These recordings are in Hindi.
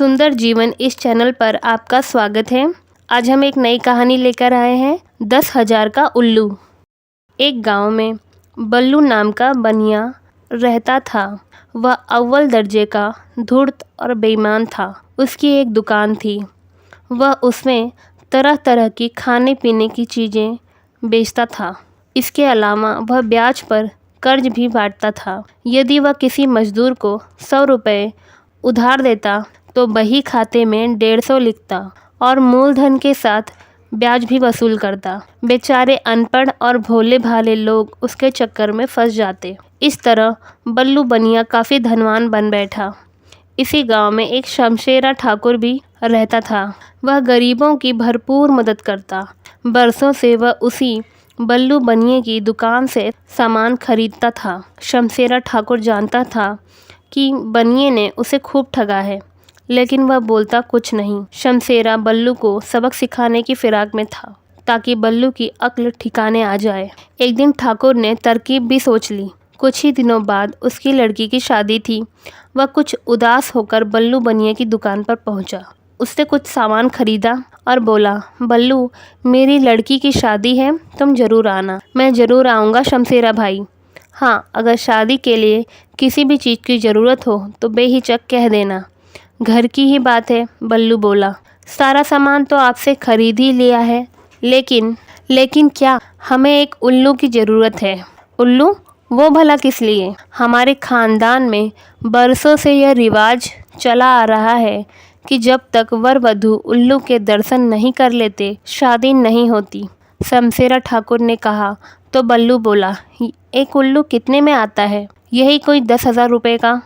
सुंदर जीवन इस चैनल पर आपका स्वागत है। आज हम एक नई कहानी लेकर आए हैं, 10,000 का उल्लू। एक गांव में बल्लू नाम का बनिया रहता था। वह अव्वल दर्जे का धूर्त और बेईमान था। उसकी एक दुकान थी। वह उसमें तरह तरह की खाने पीने की चीज़ें बेचता था। इसके अलावा वह ब्याज पर कर्ज भी बांटता था। यदि वह किसी मजदूर को 100 रुपये उधार देता तो बही खाते में 150 लिखता और मूलधन के साथ ब्याज भी वसूल करता। बेचारे अनपढ़ और भोले भाले लोग उसके चक्कर में फंस जाते। इस तरह बल्लू बनिया काफ़ी धनवान बन बैठा। इसी गांव में एक शमशेरा ठाकुर भी रहता था। वह गरीबों की भरपूर मदद करता। बरसों से वह उसी बल्लू बनिए की दुकान से सामान खरीदता था। शमशेरा ठाकुर जानता था कि बनिए ने उसे खूब ठगा है, लेकिन वह बोलता कुछ नहीं। शमशेरा बल्लू को सबक सिखाने की फिराक में था, ताकि बल्लू की अक्ल ठिकाने आ जाए। एक दिन ठाकुर ने तरकीब भी सोच ली। कुछ ही दिनों बाद उसकी लड़की की शादी थी। वह कुछ उदास होकर बल्लू बनिए की दुकान पर पहुंचा। उसने कुछ सामान खरीदा और बोला, बल्लू, मेरी लड़की की शादी है, तुम ज़रूर आना। मैं ज़रूर आऊँगा शमशेरा भाई। हाँ, अगर शादी के लिए किसी भी चीज़ की ज़रूरत हो तो बेहिचक कह देना। घर की ही बात है, बल्लू बोला। सारा सामान तो आपसे खरीद ही लिया है, लेकिन क्या, हमें एक उल्लू की ज़रूरत है। उल्लू? वो भला किस लिए? हमारे ख़ानदान में बरसों से यह रिवाज चला आ रहा है कि जब तक वर वधू उल्लू के दर्शन नहीं कर लेते, शादी नहीं होती। शमशेरा ठाकुर ने कहा तो बल्लू बोला, एक उल्लू कितने में आता है? यही कोई 10,000 रुपये का।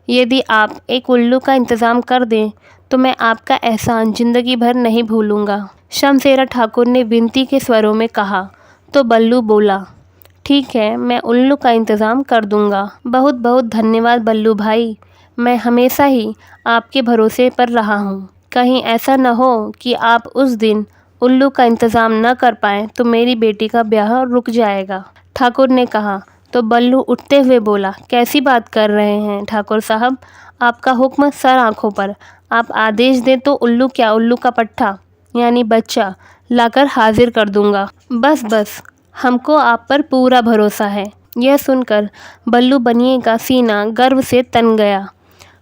यदि आप एक उल्लू का इंतज़ाम कर दें तो मैं आपका एहसान ज़िंदगी भर नहीं भूलूंगा। शमशेरा ठाकुर ने विनती के स्वरों में कहा तो बल्लू बोला, ठीक है, मैं उल्लू का इंतज़ाम कर दूंगा। बहुत बहुत धन्यवाद बल्लू भाई। मैं हमेशा ही आपके भरोसे पर रहा हूँ। कहीं ऐसा न हो कि आप उस दिन उल्लू का इंतज़ाम न कर पाएँ तो मेरी बेटी का ब्याह रुक जाएगा। ठाकुर ने कहा तो बल्लू उठते हुए बोला, कैसी बात कर रहे हैं ठाकुर साहब, आपका हुक्म सर आँखों पर। आप आदेश दें तो उल्लू क्या, उल्लू का पट्ठा यानी बच्चा लाकर हाजिर कर दूंगा। बस, हमको आप पर पूरा भरोसा है। यह सुनकर बल्लू बनिए का सीना गर्व से तन गया।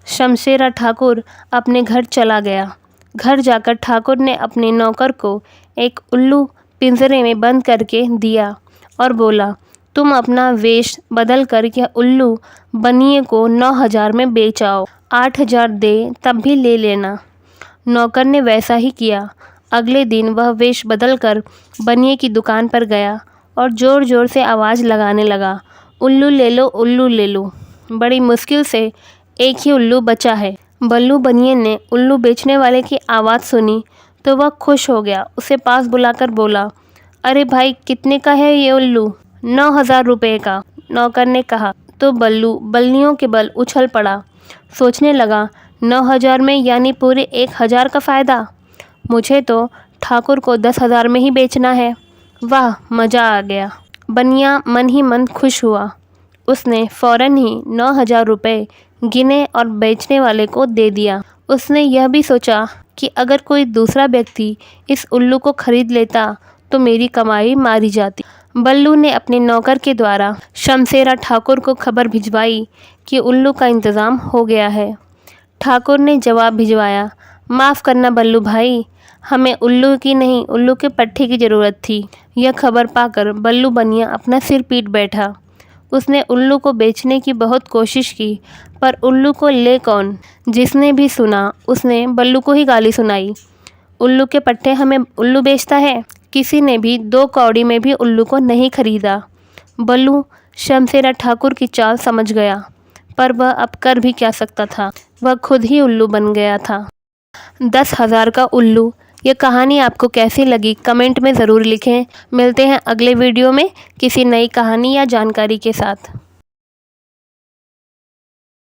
शमशेरा ठाकुर अपने घर चला गया। घर जाकर ठाकुर ने अपने नौकर को एक उल्लू पिंजरे में बंद करके दिया और बोला, तुम अपना वेश बदल कर यह उल्लू बनिए को 9,000 में बेच आओ। 8,000 दे तब भी ले लेना। नौकर ने वैसा ही किया। अगले दिन वह वेश बदल कर बनिए की दुकान पर गया और ज़ोर ज़ोर से आवाज़ लगाने लगा, उल्लू ले लो, उल्लू ले लो। बड़ी मुश्किल से एक ही उल्लू बचा है। बल्लू बनिए ने उल्लू बेचने वाले की आवाज़ सुनी तो वह खुश हो गया। उसे पास बुलाकर बोला, अरे भाई, कितने का है ये उल्लू? 9,000 रुपये का, नौकर ने कहा। तो बल्लू बल्लियों के बल उछल पड़ा। सोचने लगा, 9,000 में यानी पूरे 1,000 का फ़ायदा। मुझे तो ठाकुर को 10,000 में ही बेचना है। वाह, मज़ा आ गया। बनिया मन ही मन खुश हुआ। उसने फ़ौरन ही 9,000 रुपये गिने और बेचने वाले को दे दिया। उसने यह भी सोचा कि अगर कोई दूसरा व्यक्ति इस उल्लू को खरीद लेता तो मेरी कमाई मारी जाती। बल्लू ने अपने नौकर के द्वारा शमशेरा ठाकुर को खबर भिजवाई कि उल्लू का इंतज़ाम हो गया है। ठाकुर ने जवाब भिजवाया, माफ़ करना बल्लू भाई, हमें उल्लू की नहीं, उल्लू के पट्ठे की ज़रूरत थी। यह खबर पाकर बल्लू बनिया अपना सिर पीट बैठा। उसने उल्लू को बेचने की बहुत कोशिश की, पर उल्लू को ले कौन? जिसने भी सुना उसने बल्लू को ही गाली सुनाई। उल्लू के पट्टे हमें उल्लू बेचता है। किसी ने भी 2 कौड़ी में भी उल्लू को नहीं खरीदा। बल्लू शमशेरा ठाकुर की चाल समझ गया, पर वह अब कर भी क्या सकता था। वह खुद ही उल्लू बन गया था। 10,000 का उल्लू। यह कहानी आपको कैसी लगी कमेंट में ज़रूर लिखें। मिलते हैं अगले वीडियो में किसी नई कहानी या जानकारी के साथ।